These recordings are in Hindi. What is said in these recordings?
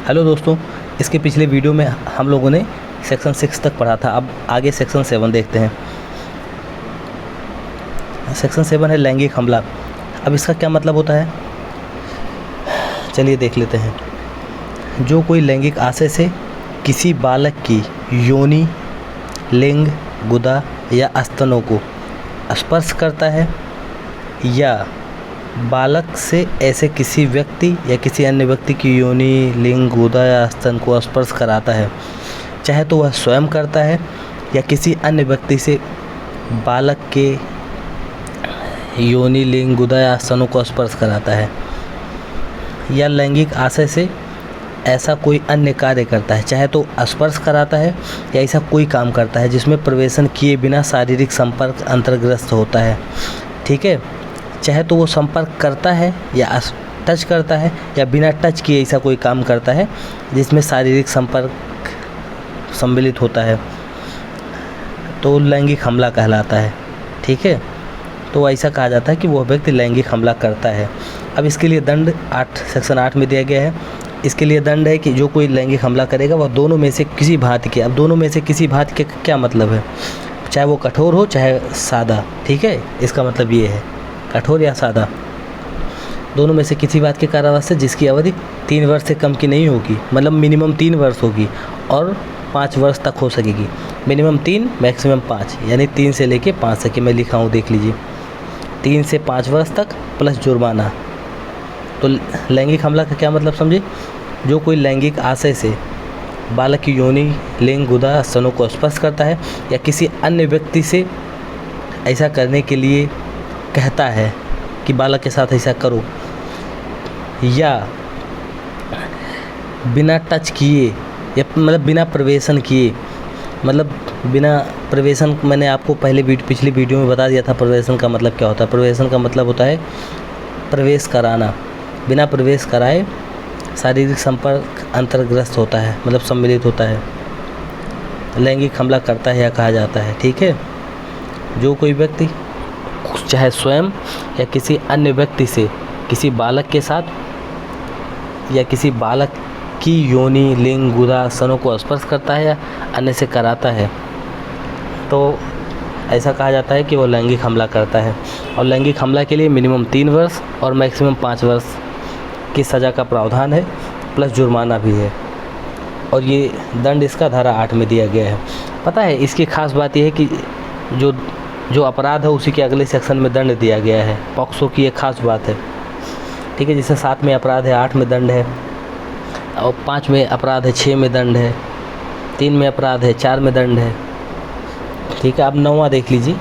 हेलो दोस्तों, इसके पिछले वीडियो में हम लोगों ने सेक्शन 6 तक पढ़ा था। अब आगे सेक्शन 7 देखते हैं। सेक्शन 7 है लैंगिक हमला। अब इसका क्या मतलब होता है, चलिए देख लेते हैं। जो कोई लैंगिक आशय से किसी बालक की योनि, लिंग, गुदा या स्तनों को स्पर्श करता है या बालक से ऐसे किसी व्यक्ति या किसी अन्य व्यक्ति की योनि, लिंग, गुदा या स्तन को स्पर्श कराता है, चाहे तो वह स्वयं करता है या किसी अन्य व्यक्ति से बालक के योनि, लिंग, गुदा या स्तनों को स्पर्श कराता है, या लैंगिक आशय से ऐसा कोई अन्य कार्य करता है, चाहे तो स्पर्श कराता है या ऐसा कोई काम करता है जिसमें प्रवेशन किए बिना शारीरिक संपर्क अंतर्ग्रस्त होता है। ठीक है, चाहे तो वो संपर्क करता है या टच करता है या बिना टच किए ऐसा कोई काम करता है जिसमें शारीरिक संपर्क सम्मिलित होता है, तो लैंगिक हमला कहलाता है। ठीक है, तो ऐसा कहा जाता है कि वो व्यक्ति लैंगिक हमला करता है। अब इसके लिए दंड सेक्शन 8 में दिया गया है। इसके लिए दंड है कि जो कोई लैंगिक हमला करेगा वह दोनों में से किसी भांति के, अब दोनों में से किसी भांति के क्या मतलब है, चाहे वो कठोर हो चाहे सादा। ठीक है, इसका मतलब ये है कठोर या सादा, दोनों में से किसी बात के कारावास से जिसकी अवधि 3 वर्ष से कम की नहीं होगी, मतलब मिनिमम 3 वर्ष होगी और 5 वर्ष तक हो सकेगी। मिनिमम 3 मैक्सिमम 5, यानी 3 से लेके 5 तक मैं लिखा हूँ, देख लीजिए, 3 से 5 वर्ष तक प्लस जुर्माना। तो लैंगिक हमला का क्या मतलब समझे, जो कोई लैंगिक आशय से बालक की योनि, लिंग, गुदा, स्तनों को स्पर्श करता है या किसी अन्य व्यक्ति से ऐसा करने के लिए कहता है कि बालक के साथ ऐसा करो, या बिना टच किए या मतलब बिना प्रवेशन किए, मतलब बिना प्रवेशन, मैंने आपको पिछली वीडियो में बता दिया था प्रवेशन का मतलब क्या होता है। प्रवेशन का मतलब होता है प्रवेश कराना, बिना प्रवेश कराए शारीरिक संपर्क अंतर्ग्रस्त होता है, मतलब सम्मिलित होता है, लैंगिक हमला करता है या कहा जाता है। ठीक है, जो कोई व्यक्ति चाहे स्वयं या किसी अन्य व्यक्ति से किसी बालक के साथ या किसी बालक की योनि, लिंग, गुदा, स्तनों को स्पर्श करता है या अन्य से कराता है, तो ऐसा कहा जाता है कि वो लैंगिक हमला करता है। और लैंगिक हमला के लिए मिनिमम 3 वर्ष और मैक्सिमम 5 वर्ष की सज़ा का प्रावधान है, प्लस जुर्माना भी है। और ये दंड इसका धारा 8 में दिया गया है। पता है इसकी खास बात यह है कि जो अपराध है उसी के अगले सेक्शन में दंड दिया गया है। पॉक्सो की एक खास बात है। ठीक है, जैसे 7 में अपराध है, 8 में दंड है, और 5 में अपराध है, 6 में दंड है, 3 में अपराध है, 4 में दंड है। ठीक है, अब 9वां देख लीजिए।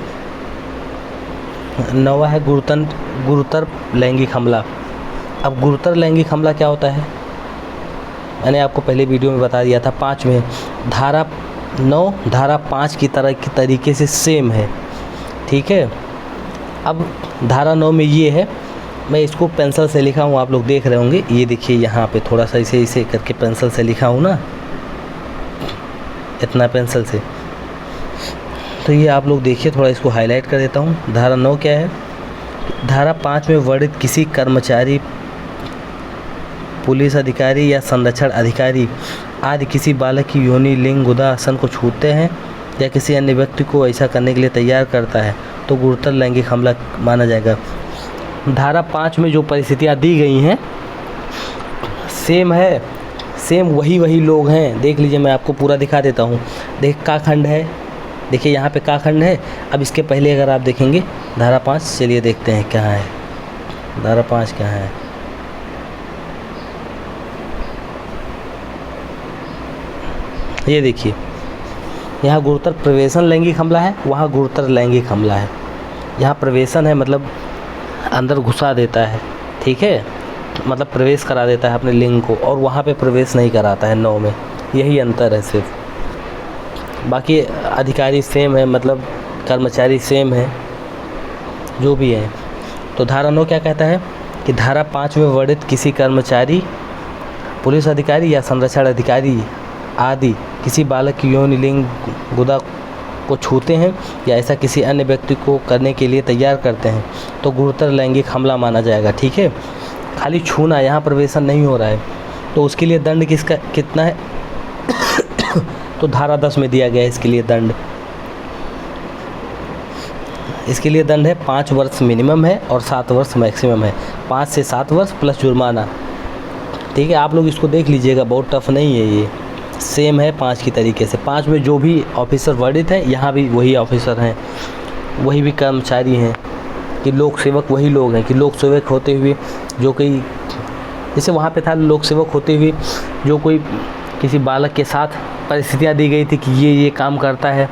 9वां है गुरुतर लैंगिक हमला। अब गुरुतर लैंगिक हमला क्या होता है, मैंने आपको पहले वीडियो में बता दिया था। 5 में धारा 9 धारा 5 की तरीके से सेम है। ठीक है, अब धारा 9 में ये है, मैं इसको पेंसिल से लिखा हूँ, आप लोग देख रहे होंगे, ये देखिए यहाँ पे थोड़ा सा इसे करके पेंसिल से लिखा हूँ ना, इतना पेंसिल से, तो ये आप लोग देखिए, थोड़ा इसको हाईलाइट कर देता हूँ। धारा 9 क्या है, धारा 5 में वर्णित किसी कर्मचारी, पुलिस अधिकारी या संरक्षण अधिकारी आदि किसी बालक की योनि, लिंग, गुदा, स्तन को छूते हैं या किसी अन्य व्यक्ति को ऐसा करने के लिए तैयार करता है, तो गुरुतर लैंगिक हमला माना जाएगा। धारा 5 में जो परिस्थितियाँ दी गई हैं सेम है, सेम वही लोग हैं। देख लीजिए, मैं आपको पूरा दिखा देता हूँ। का खंड है, देखिए यहाँ पे का खंड है। अब इसके पहले अगर आप देखेंगे धारा 5, चलिए देखते हैं क्या है धारा 5 क्या है। ये देखिए, यहाँ गुरुतर प्रवेशन लैंगिक हमला है, वहाँ गुरुतर लैंगिक हमला है। यहाँ प्रवेशन है मतलब अंदर घुसा देता है, ठीक है, मतलब प्रवेश करा देता है अपने लिंग को, और वहाँ पे प्रवेश नहीं कराता है 9 में। यही अंतर है सिर्फ, बाकी अधिकारी सेम है, मतलब कर्मचारी सेम है, जो भी है। तो धारा 9 क्या कहता है कि धारा 5 में वर्णित किसी कर्मचारी, पुलिस अधिकारी या संरक्षण अधिकारी आदि किसी बालक की यौन, लिंग, गुदा को छूते हैं या ऐसा किसी अन्य व्यक्ति को करने के लिए तैयार करते हैं, तो गुरुतर लैंगिक हमला माना जाएगा। ठीक है, खाली छूना, यहाँ प्रवेशन नहीं हो रहा है, तो उसके लिए दंड किसका कितना है तो धारा 10 में दिया गया है इसके लिए दंड। इसके लिए दंड है 5 वर्ष मिनिमम है और 7 वर्ष मैक्सिमम है। 5 से 7 वर्ष प्लस जुर्माना। ठीक है, आप लोग इसको देख लीजिएगा, बहुत टफ नहीं है, ये सेम है 5 की तरीके से। 5 में जो भी ऑफिसर वर्णित है यहाँ भी वही ऑफिसर हैं, वही भी कर्मचारी हैं कि लोक सेवक वही लोग हैं कि लोक सेवक होते हुए जो कोई, जैसे वहाँ पे था लोक सेवक होते हुए जो कोई किसी बालक के साथ परिस्थितियाँ दी गई थी कि ये काम करता है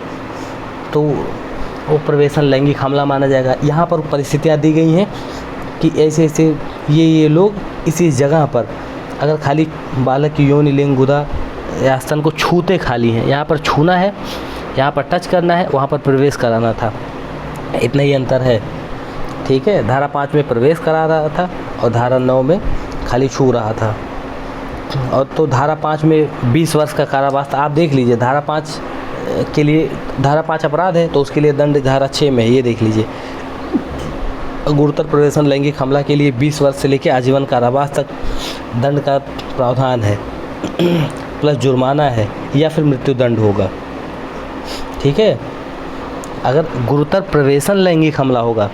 तो वो प्रवेशन लैंगिक हमला माना जाएगा। यहाँ पर परिस्थितियाँ दी गई हैं कि ऐसे ऐसे ये लोग इसी जगह पर अगर खाली बालक की योनि लिंग गुदा या स्तन को छूते खाली हैं, यहाँ पर छूना है, यहाँ पर टच करना है, वहाँ पर प्रवेश कराना था, इतना ही अंतर है। ठीक है, धारा 5 में प्रवेश करा रहा था और धारा 9 में खाली छू रहा था। और तो धारा 5 में 20 वर्ष का कारावास था। आप देख लीजिए धारा 5 के लिए, धारा 5 अपराध है तो उसके लिए दंड धारा 6 में है, ये देख लीजिए। गुरुतर प्रवेशन लैंगिक हमला के लिए 20 वर्ष से लेकर आजीवन कारावास तक दंड का प्रावधान है प्लस जुर्माना है या फिर मृत्युदंड होगा। ठीक है, अगर गुरुतर प्रवेशन लैंगिक हमला होगा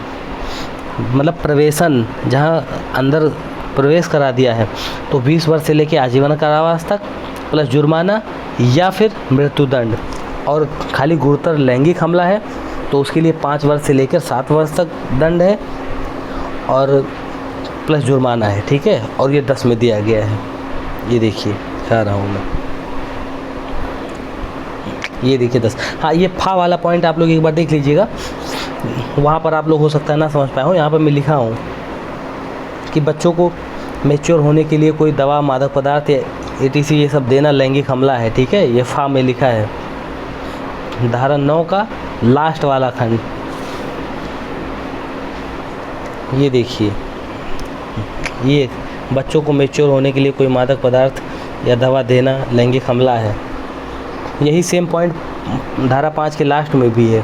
मतलब प्रवेशन जहां अंदर प्रवेश करा दिया है तो 20 वर्ष से लेकर आजीवन कारावास तक प्लस जुर्माना या फिर मृत्युदंड। और खाली गुरुतर लैंगिक हमला है तो उसके लिए 5 वर्ष से लेकर 7 वर्ष तक दंड है और प्लस जुर्माना है। ठीक है, और ये 10 में दिया गया है, ये देखिए दिखा रहा हूँ मैं, ये देखिए 10। हाँ, ये फा वाला पॉइंट आप लोग एक बार देख लीजिएगा, वहाँ पर आप लोग हो सकता है ना समझ पाए हो। यहाँ पर मैं लिखा हूँ कि बच्चों को मैच्योर होने के लिए कोई दवा, मादक पदार्थ या ETC ये सब देना लैंगिक हमला है। ठीक है, ये फा में लिखा है, धारा 9 का लास्ट वाला खंड, ये देखिए, ये बच्चों को मैच्योर होने के लिए कोई मादक पदार्थ या दवा देना लैंगिक हमला है। यही सेम पॉइंट धारा 5 के लास्ट में भी है।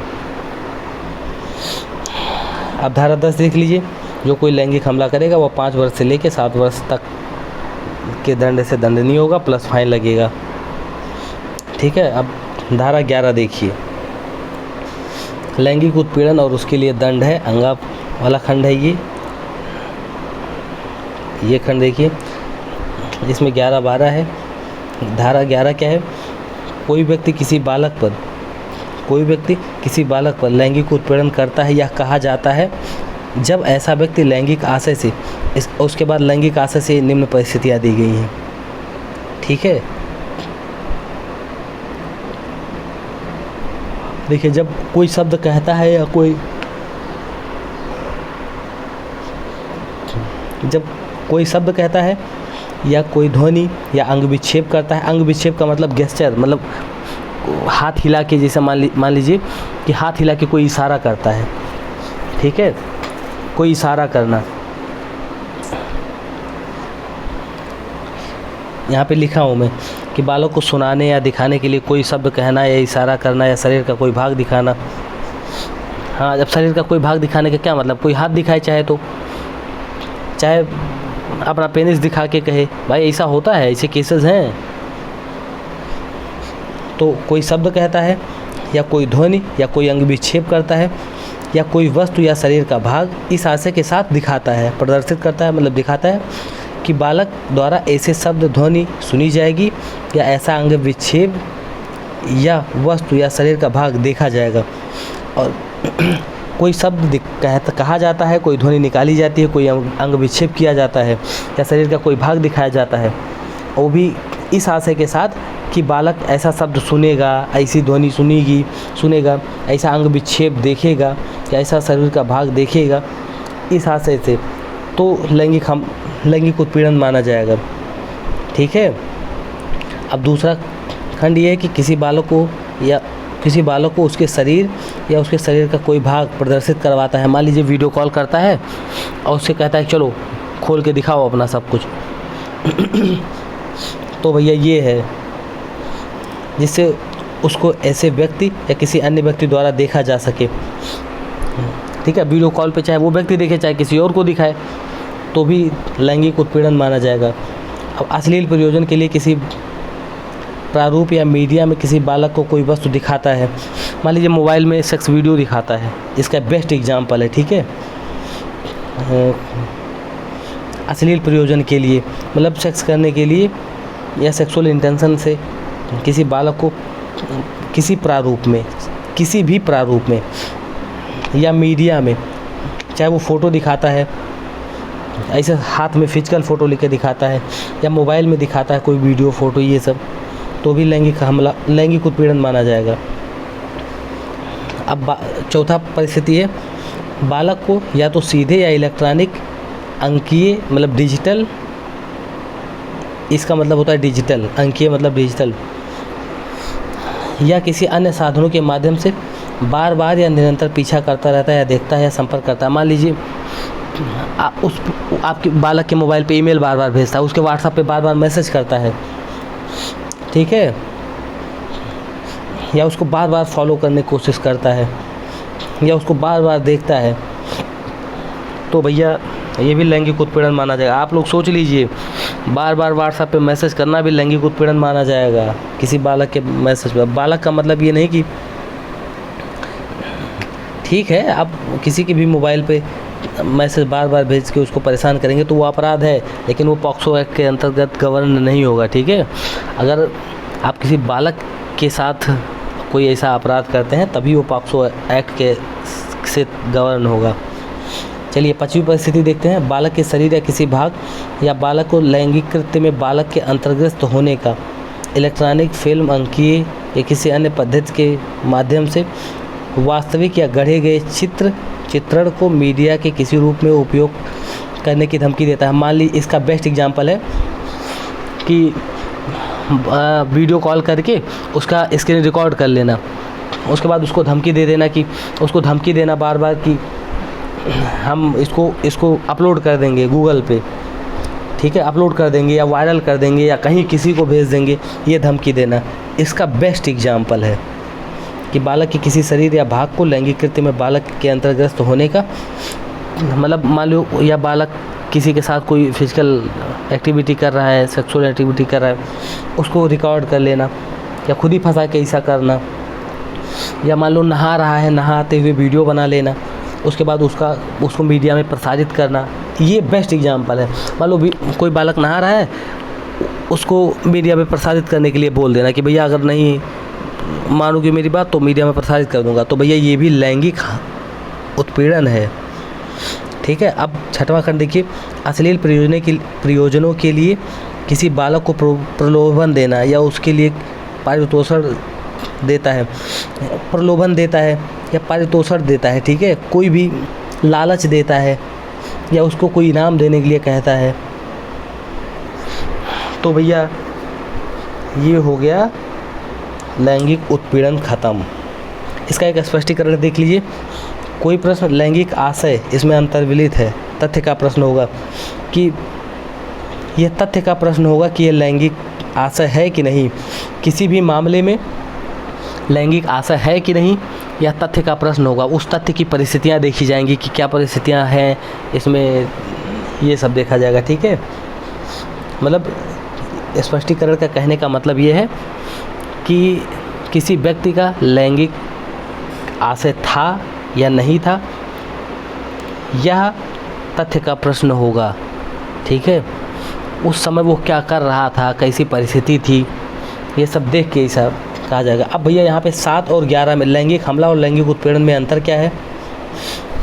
अब धारा 10 देख लीजिए, जो कोई लैंगिक हमला करेगा वो 5 वर्ष से लेकर 7 वर्ष तक के दंड से दंडनीय होगा प्लस फाइन लगेगा। ठीक है, अब धारा 11 देखिए, लैंगिक उत्पीड़न और उसके लिए दंड है, अंगा वाला खंड है ये खंड देखिए, इसमें 11-12 है। धारा 11 क्या है, कोई व्यक्ति किसी बालक पर लैंगिक उत्पीड़न करता है या कहा जाता है जब ऐसा व्यक्ति लैंगिक आशय से उसके बाद लैंगिक आशय से निम्न परिस्थितियाँ दी गई हैं। ठीक है, देखिए जब कोई शब्द कहता है या कोई शब्द कहता है या कोई ध्वनि या अंग विक्षेप करता है। अंग विक्षेप का मतलब गेस्चर, मतलब हाथ हिला के, जैसे मान लीजिए कि हाथ हिला के कोई इशारा करता है। ठीक है, कोई इशारा करना, यहाँ पे लिखा हूँ मैं कि बालों को सुनाने या दिखाने के लिए कोई शब्द कहना या इशारा करना या शरीर का कोई भाग दिखाना। हाँ, जब शरीर का कोई भाग दिखाने का क्या मतलब, कोई हाथ दिखाए चाहे अपना पेनिस दिखा के कहे, भाई ऐसा होता है, ऐसे केसेस हैं। तो कोई शब्द कहता है या कोई ध्वनि या कोई अंग विक्षेप करता है या कोई वस्तु या शरीर का भाग इस आशय के साथ दिखाता है, प्रदर्शित करता है, मतलब दिखाता है कि बालक द्वारा ऐसे शब्द ध्वनि सुनी जाएगी या ऐसा अंग विक्षेप या वस्तु या शरीर का भाग देखा जाएगा। और कोई शब्द कहा जाता है, कोई ध्वनि निकाली जाती है, कोई अंग विक्षेप किया जाता है या शरीर का कोई भाग दिखाया जाता है, वो भी इस आशय के साथ कि बालक ऐसा शब्द सुनेगा, ऐसी ध्वनि सुनेगा, ऐसा अंग विक्षेप देखेगा या ऐसा शरीर का भाग देखेगा, इस आशय से तो लैंगिक उत्पीड़न माना जाएगा। ठीक है, अब दूसरा खंड ये है कि किसी बालक को उसके शरीर या उसके शरीर का कोई भाग प्रदर्शित करवाता है। मान लीजिए वीडियो कॉल करता है और उससे कहता है चलो खोल के दिखाओ अपना सब कुछ तो भैया ये है जिससे उसको ऐसे व्यक्ति या किसी अन्य व्यक्ति द्वारा देखा जा सके। ठीक है, वीडियो कॉल पे चाहे वो व्यक्ति देखे चाहे किसी और को दिखाए तो भी लैंगिक उत्पीड़न माना जाएगा। अब अश्लील प्रयोजन के लिए किसी प्रारूप या मीडिया में किसी बालक को कोई वस्तु दिखाता है, मान लीजिए मोबाइल में सेक्स वीडियो दिखाता है, इसका बेस्ट एग्जाम्पल है, ठीक है। अश्लील प्रयोजन के लिए मतलब सेक्स करने के लिए या सेक्सुअल इंटेंशन से किसी बालक को किसी प्रारूप में, किसी भी प्रारूप में या मीडिया में, चाहे वो फ़ोटो दिखाता है, ऐसे हाथ में फिजिकल फ़ोटो लेके दिखाता है या मोबाइल में दिखाता है कोई वीडियो फ़ोटो, ये सब तो भी लैंगिक हमला, लैंगिक उत्पीड़न माना जाएगा। अब चौथा परिस्थिति है, बालक को या तो सीधे या इलेक्ट्रॉनिक अंकीय मतलब डिजिटल, इसका मतलब होता है डिजिटल, अंकीय मतलब डिजिटल, या किसी अन्य साधनों के माध्यम से बार बार या निरंतर पीछा करता रहता है या देखता है या संपर्क करता है। मान लीजिए आपके बालक के मोबाइल पे ईमेल बार बार भेजता है, उसके व्हाट्सएप पे बार बार मैसेज करता है, ठीक है, या उसको बार बार फॉलो करने की कोशिश करता है या उसको बार बार देखता है, तो भैया ये भी लैंगिक उत्पीड़न माना जाएगा। आप लोग सोच लीजिए, बार बार व्हाट्सएप पे मैसेज करना भी लैंगिक उत्पीड़न माना जाएगा किसी बालक के मैसेज पे। बालक का मतलब ये नहीं कि ठीक है आप किसी के भी मोबाइल पे मैसेज बार बार भेज के उसको परेशान करेंगे तो वो अपराध है, लेकिन वो पॉक्सो एक्ट के अंतर्गत गवर्न नहीं होगा, ठीक है। अगर आप किसी बालक के साथ कोई ऐसा अपराध करते हैं तभी वो पॉक्सो एक्ट के से गवर्न होगा। चलिए 5वीं परिस्थिति देखते हैं, बालक के शरीर या किसी भाग या बालक को लैंगिक कृत्य में बालक के अंतर्ग्रस्त होने का इलेक्ट्रॉनिक, फिल्म, अंकीय या किसी अन्य पद्धति के माध्यम से वास्तविक या गढ़े गए चित्रण को मीडिया के किसी रूप में उपयोग करने की धमकी देता है। मान ली इसका बेस्ट एग्जांपल है कि वीडियो कॉल करके उसका स्क्रीन रिकॉर्ड कर लेना, उसके बाद उसको धमकी दे देना कि उसको धमकी देना बार बार कि हम इसको अपलोड कर देंगे गूगल पे, ठीक है, अपलोड कर देंगे या वायरल कर देंगे या कहीं किसी को भेज देंगे, ये धमकी देना इसका बेस्ट एग्जांपल है कि बालक के किसी शरीर या भाग को लैंगिक कृत्य में बालक के अंतर्ग्रस्त होने का, मतलब मान लो या बालक किसी के साथ कोई फिजिकल एक्टिविटी कर रहा है, सेक्सुअल एक्टिविटी कर रहा है, उसको रिकॉर्ड कर लेना या खुद ही फंसा के ऐसा करना, या मान लो नहा रहा है, नहाते हुए वीडियो बना लेना, उसके बाद उसको मीडिया में प्रसारित करना, ये बेस्ट एग्जांपल है। मान लो कोई बालक नहा रहा है, उसको मीडिया में प्रसारित करने के लिए बोल देना कि भैया अगर नहीं मानोगे मेरी बात तो मीडिया में प्रसारित कर दूंगा, तो भैया ये भी लैंगिक उत्पीड़न है, ठीक है। अब 6वां खंड देखिए, अश्लील प्रयोजनों के लिए किसी बालक को प्रलोभन देना या उसके लिए पारितोषण देता है, प्रलोभन देता है या पारितोषण देता है, ठीक है, कोई भी लालच देता है या उसको कोई इनाम देने के लिए कहता है, तो भैया ये हो गया लैंगिक उत्पीड़न खत्म। इसका एक स्पष्टीकरण देख लीजिए। कोई प्रश्न लैंगिक आशय इसमें अंतर्विलित है, तथ्य का प्रश्न होगा कि यह तथ्य का प्रश्न होगा कि यह लैंगिक आशय है कि नहीं, किसी भी मामले में लैंगिक आशय है कि नहीं, यह तथ्य का प्रश्न होगा। उस तथ्य की परिस्थितियाँ देखी जाएंगी कि क्या परिस्थितियाँ हैं इसमें, ये सब देखा जाएगा, ठीक है। मतलब स्पष्टीकरण का कहने का मतलब ये है कि किसी व्यक्ति का लैंगिक आशय था या नहीं था, यह तथ्य का प्रश्न होगा, ठीक है। उस समय वो क्या कर रहा था, कैसी परिस्थिति थी, ये सब देख के ऐसा कहा जाएगा। अब भैया यहाँ पे 7 और 11 में लैंगिक हमला और लैंगिक उत्पीड़न में अंतर क्या है,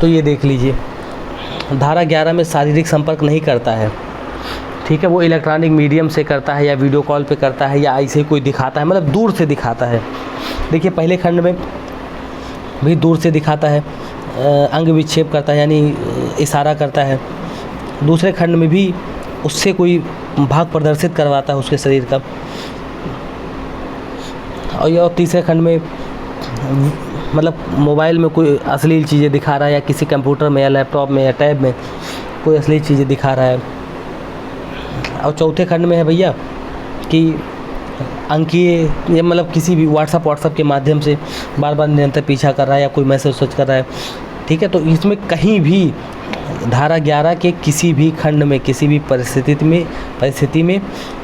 तो ये देख लीजिए। धारा 11 में शारीरिक संपर्क नहीं करता है, ठीक है, वो इलेक्ट्रॉनिक मीडियम से करता है या वीडियो कॉल पे करता है या ऐसे ही कोई दिखाता है, मतलब दूर से दिखाता है। देखिए पहले खंड में भी दूर से दिखाता है, अंग विक्षेप करता है यानी इशारा करता है। दूसरे खंड में भी उससे कोई भाग प्रदर्शित करवाता है उसके शरीर का। और यह तीसरे खंड में मतलब मोबाइल में कोई अश्लील चीज़ें दिखा रहा है या किसी कंप्यूटर में या लैपटॉप में या टैब में कोई अश्लील चीज़ें दिखा रहा है। और चौथे खंड में है भैया कि अंकीय, ये मतलब किसी भी व्हाट्सएप के माध्यम से बार बार निरंतर पीछा कर रहा है या कोई मैसेज कर रहा है, ठीक है। तो इसमें कहीं भी धारा 11 के किसी भी खंड में किसी भी परिस्थिति में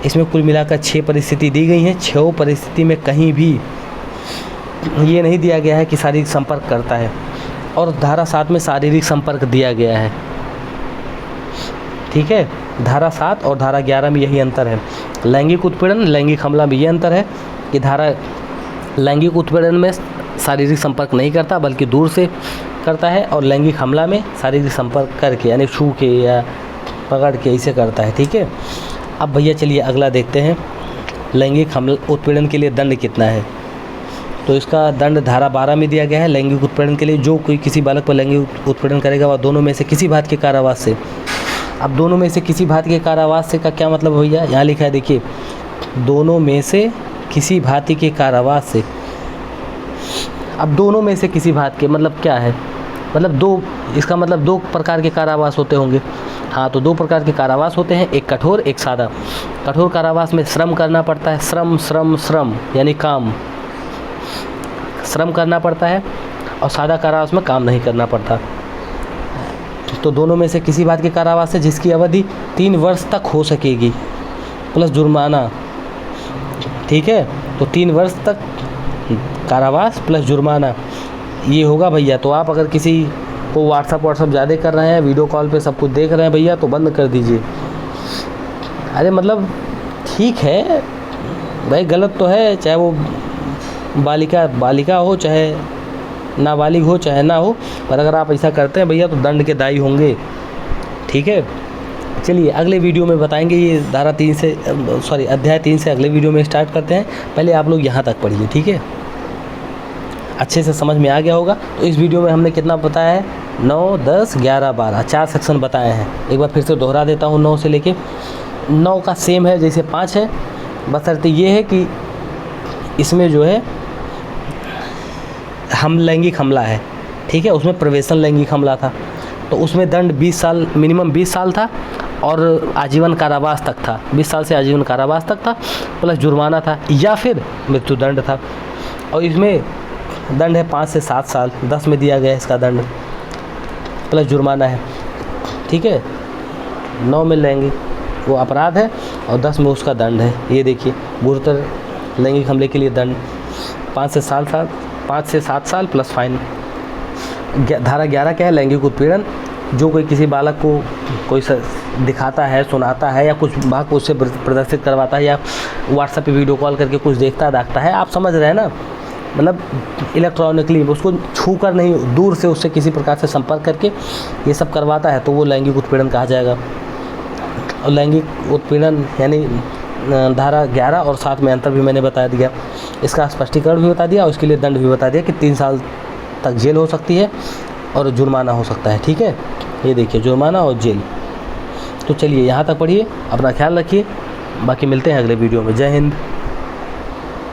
इसमें कुल मिलाकर 6 परिस्थिति दी गई हैं। 6 परिस्थिति में कहीं भी ये नहीं दिया गया है कि शारीरिक संपर्क करता है, और धारा 7 में शारीरिक संपर्क दिया गया है। ठीक है, धारा 7 और धारा 11 में यही अंतर है। लैंगिक उत्पीड़न, लैंगिक हमला में ये अंतर है कि धारा लैंगिक उत्पीड़न में शारीरिक संपर्क नहीं करता बल्कि दूर से करता है, और लैंगिक हमला में शारीरिक संपर्क करके यानी छू के या पकड़ के इसे करता है। ठीक है, अब भैया चलिए अगला देखते हैं, लैंगिक हमला उत्पीड़न के लिए दंड कितना है। तो इसका दंड धारा 12 में दिया गया है। लैंगिक उत्पीड़न के लिए जो कोई किसी बालक पर लैंगिक उत्पीड़न करेगा वह दोनों में से किसी भांति के कारावास से। अब दोनों में से किसी भांति के कारावास से का क्या मतलब भैया, यहाँ लिखा है देखिए, दोनों में से किसी भांति के कारावास से। अब दोनों में से किसी भांति के मतलब क्या है, मतलब दो, इसका मतलब 2 प्रकार के कारावास होते होंगे। हाँ, तो 2 प्रकार के कारावास होते हैं, एक कठोर एक सादा। कठोर कारावास में श्रम करना पड़ता है, श्रम यानी काम, श्रम करना पड़ता है, और सादा कारावास में काम नहीं करना पड़ता। तो दोनों में से किसी बात के कारावास से जिसकी अवधि 3 वर्ष तक हो सकेगी प्लस जुर्माना। ठीक है, तो 3 वर्ष तक कारावास प्लस जुर्माना ये होगा भैया। तो आप अगर किसी को व्हाट्सअप ज़्यादा कर रहे हैं, वीडियो कॉल पे सब कुछ देख रहे हैं भैया, तो बंद कर दीजिए। अरे मतलब ठीक है भाई, गलत तो है, चाहे वो बालिका हो, चाहे नाबालिग हो, चाहे ना हो, पर अगर आप ऐसा करते हैं भैया तो दंड के दायी होंगे। ठीक है, चलिए अगले वीडियो में बताएंगे। ये धारा 3 से अध्याय 3 से अगले वीडियो में स्टार्ट करते हैं। पहले आप लोग यहाँ तक पढ़िए। ठीक है, अच्छे से समझ में आ गया होगा। तो इस वीडियो में हमने कितना बताया है, 9, 10, 11, 12 4 सेक्शन बताए हैं। एक बार फिर से दोहरा देता हूँ, 9 से लेके 9 का सेम है जैसे 5 है, बशर्ते ये है कि इसमें जो है हम लैंगिक हमला है। ठीक है, उसमें प्रवेशन लैंगिक हमला था, तो उसमें दंड 20 साल, मिनिमम 20 साल था और आजीवन कारावास तक था। 20 साल से आजीवन कारावास तक था, प्लस जुर्माना था या फिर मृत्युदंड था। और इसमें दंड है 5 से 7 साल, 10 में दिया गया है इसका दंड, प्लस जुर्माना है। ठीक है, 9 में लैंगिक वो अपराध है और 10 में उसका दंड है। ये देखिए, गुरुतर लैंगिक हमले के लिए दंड 5 से 7 साल प्लस फाइन। धारा 11 क्या है, लैंगिक उत्पीड़न, जो कोई किसी बालक को कोई दिखाता है, सुनाता है, या कुछ भाग उससे प्रदर्शित करवाता है, या व्हाट्सएप पे वीडियो कॉल करके कुछ देखता है, आप समझ रहे हैं ना, मतलब इलेक्ट्रॉनिकली उसको छू कर नहीं, दूर से उससे किसी प्रकार से संपर्क करके ये सब करवाता है, तो वो लैंगिक उत्पीड़न कहा जाएगा। और लैंगिक उत्पीड़न यानी धारा 11 और 7 में अंतर भी मैंने बता दिया, इसका स्पष्टीकरण भी बता दिया, और उसके लिए दंड भी बता दिया कि 3 साल तक जेल हो सकती है और जुर्माना हो सकता है। ठीक है, ये देखिए, जुर्माना और जेल। तो चलिए यहाँ तक पढ़िए, अपना ख्याल रखिए, बाकी मिलते हैं अगले वीडियो में। जय हिंद।